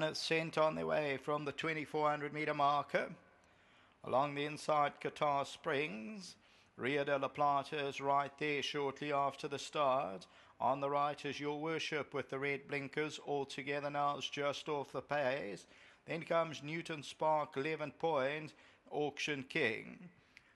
runners sent on their way from the 2400 metre marker. Along the inside, QATAR Springs. Rio de la Plata is right there shortly after the start. On the right is Your Worship with the red blinkers. All together now is just off the pace. Then comes Newton Spark, 11 point, Auction King.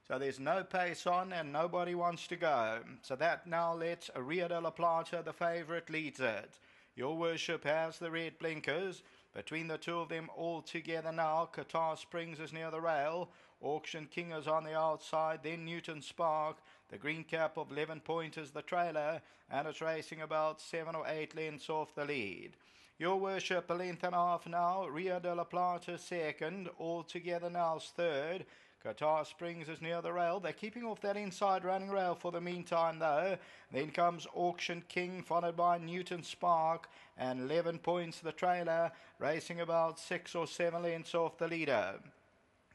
So there's no pace on and nobody wants to go. So that now lets Rio de la Plata, the favourite, leads it. Your Worship has the red blinkers. Between the two of them all together now, QATAR Springs is near the rail. Auction King is on the outside. Then Newton Spark. The green cap of 11 point is the trailer. And it's racing about 7 or 8 lengths off the lead. Your Worship, a length and a half now. Rio de la Plata second. All together now is third. QATAR Springs is near the rail. They're keeping off that inside running rail for the meantime though. Then comes Auction King, followed by Newton Spark, and 11 points the trailer, racing about 6 or 7 lengths off the leader.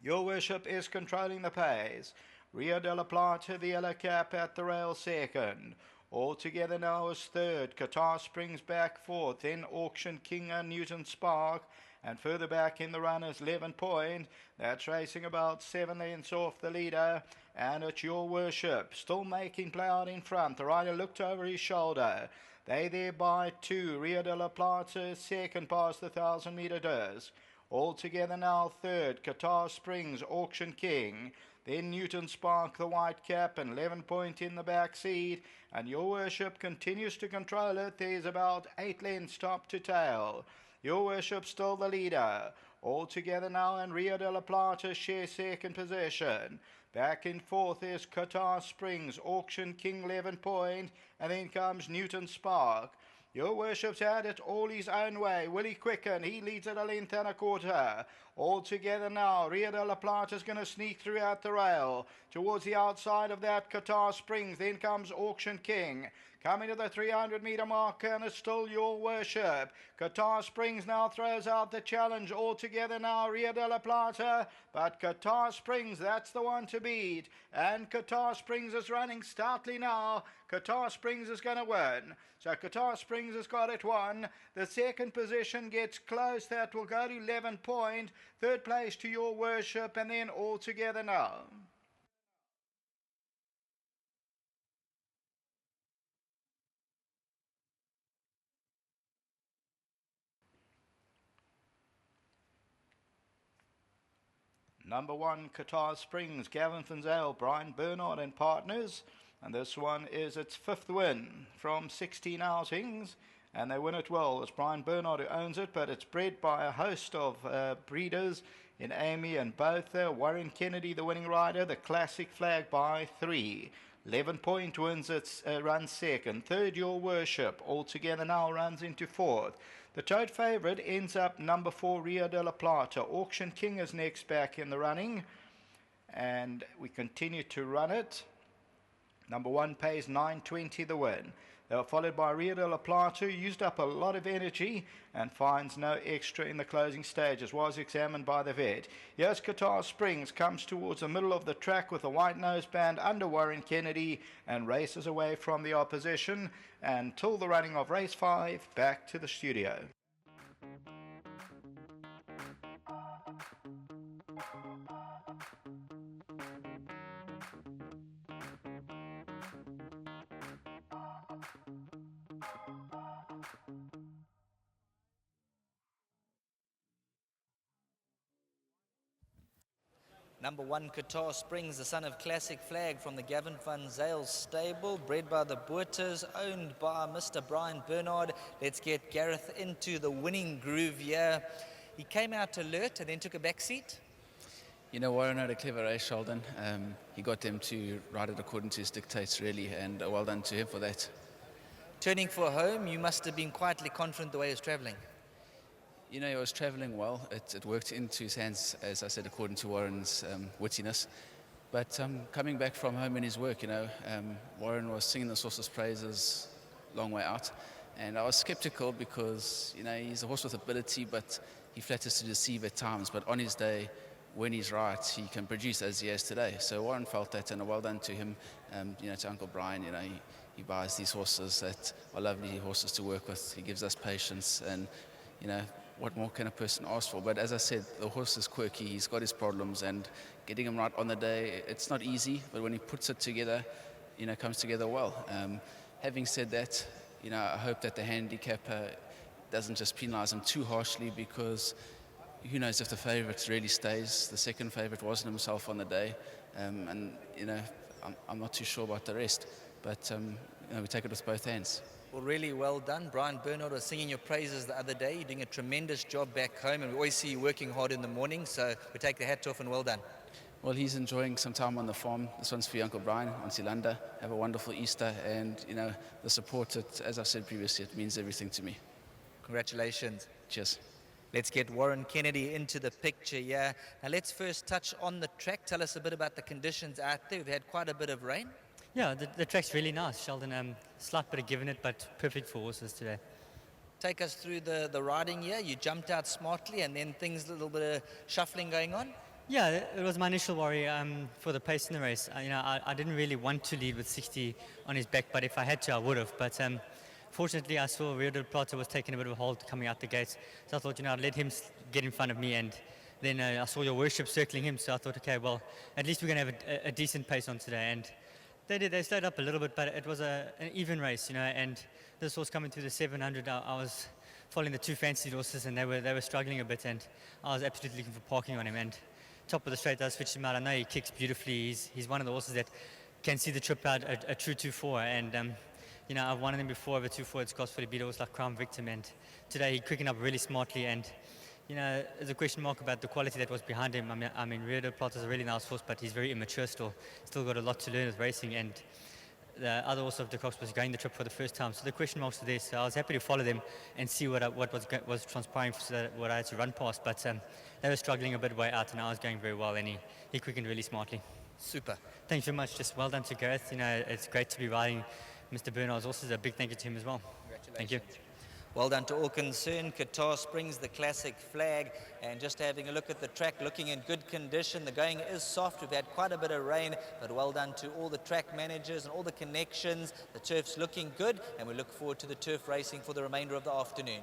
Your Worship is controlling the pace. Rio de la Plata, the yellow cap, at the rail second. All together now is third. QATAR Springs back fourth. Then Auction King and Newton Spark. And further back in the run is 11 point. That's racing about 7 lengths off the leader. And it's Your Worship still making play out in front. The rider looked over his shoulder. They there by 2. Rio de la Plata second past the 1,000 metre disc. All together now third. QATAR Springs, Auction King. Then Newton Spark, the white cap, and 11 point in the back seat. And Your Worship continues to control it. There's about 8 lengths top to tail. Your Worship still the leader. All together now, and Rio de la Plata share second position. Back in fourth is QATAR Springs, Auction King, 11 point. And then comes Newton Spark. Your Worship's had it all his own way. Will he quicken? He leads at a length and a quarter. All together now. Rio de la Plata is going to sneak throughout the rail. Towards the outside of that, QATAR Springs. Then comes Auction King. Coming to the 300 metre marker, and it's still Your Worship. QATAR Springs now throws out the challenge. All together now, Rio de la Plata. But QATAR Springs, that's the one to beat. And QATAR Springs is running stoutly now. QATAR Springs is going to win. So QATAR Springs has got it won. The second position gets close. That will go to 11 point. Third place to Your Worship, and then all together now. Number 1, QATAR Springs, Gavin van Zyl, Brian Bernard and partners. And this one is its 5th win from 16 outings. And they win it well. It's Brian Bernard who owns it, but it's bred by a host of breeders in Amy and Botha. Warren Kennedy, the winning rider, the classic flag by 3. 11 point wins its run second. Third, Your Worship, altogether now runs into fourth. The tote favourite ends up number 4, Rio de la Plata. Auction King is next back in the running, and we continue to run it. Number 1 pays 9.20 the win. They were followed by Rio de la Plata, who used up a lot of energy and finds no extra in the closing stages. Was examined by the vet. Here's QATAR Springs, comes towards the middle of the track with a white noseband under Warren Kennedy and races away from the opposition until the running of race 5 back to the studio. Number 1, QATAR Springs, the son of Classic Flag from the Gavin van Zyl stable, bred by the Boerters, owned by Mr. Brian Bernard. Let's get Gareth into the winning groove here. He came out alert and then took a back seat. You know, Warren had a clever race, Sheldon. He got them to ride it according to his dictates, really, and well done to him for that. Turning for home, you must have been quietly confident the way he was travelling. You know, he was travelling well. It worked into his hands, as I said, according to Warren's wittiness. But coming back from home in his work, you know, Warren was singing the horse's praises long way out. And I was sceptical because, you know, he's a horse with ability, but he flatters to deceive at times. But on his day, when he's right, he can produce as he has today. So Warren felt that, and well done to him. You know, to Uncle Brian, you know, he buys these horses that are lovely horses to work with. He gives us patience, and, you know, what more can a person ask for? But as I said, the horse is quirky. He's got his problems, and getting him right on the day, it's not easy. But when he puts it together, it comes together well. Having said that, I hope that the handicapper doesn't just penalise him too harshly, because who knows if the favourite really stays. The second favourite wasn't himself on the day, and I'm not too sure about the rest. But we take it with both hands. Well, really well done. Brian Bernard was singing your praises the other day. You're doing a tremendous job back home, and we always see you working hard in the morning, so we take the hat off and well done. Well, he's enjoying some time on the farm. This one's for your Uncle Brian on Silanda. Have a wonderful Easter, and the support, as I've said previously, it means everything to me. Congratulations. Cheers. Let's get Warren Kennedy into the picture here. Now let's first touch on the track. Tell us a bit about the conditions out there. We've had quite a bit of rain. Yeah, the track's really nice, Sheldon. Slight bit of giving it, but perfect for horses today. Take us through the riding here. You jumped out smartly, and then things, a little bit of shuffling going on. Yeah, it was my initial worry for the pace in the race. I didn't really want to lead with 60 on his back, but if I had to, I would have. But fortunately, I saw Rio del Plata was taking a bit of a hold coming out the gates. So I thought, I'd let him get in front of me. And then I saw your worship circling him. So I thought, okay, well, at least we're going to have a decent pace on today. And they did. They slowed up a little bit, but it was an even race, And this horse coming through the 700, I was following the two fancy horses, and they were struggling a bit. And I was absolutely looking for parking on him. And top of the straight, I switched him out. I know he kicks beautifully. He's one of the horses that can see the trip out a true 2-4. And I've won him before over 2-4 at Scottsford. He beat a horse like Crown Victim, and today he quickened up really smartly. And there's a question mark about the quality that was behind him. I mean, Rio del Plata is a really nice horse, but he's very immature still. Still got a lot to learn with racing. And the other horse of the Cox was going the trip for the first time, so the question marks are there. So I was happy to follow them and see what was transpiring, so what I had to run past. But they were struggling a bit way out, and I was going very well, and he quickened really smartly. Super. Thanks very much. Just well done to Gareth. It's great to be riding Mr. Bernard's horses. A big thank you to him as well. Thank you. Well done to all concerned. QATAR Springs, the classic flag, and just having a look at the track, looking in good condition. The going is soft. We've had quite a bit of rain, but well done to all the track managers and all the connections. The turf's looking good, and we look forward to the turf racing for the remainder of the afternoon.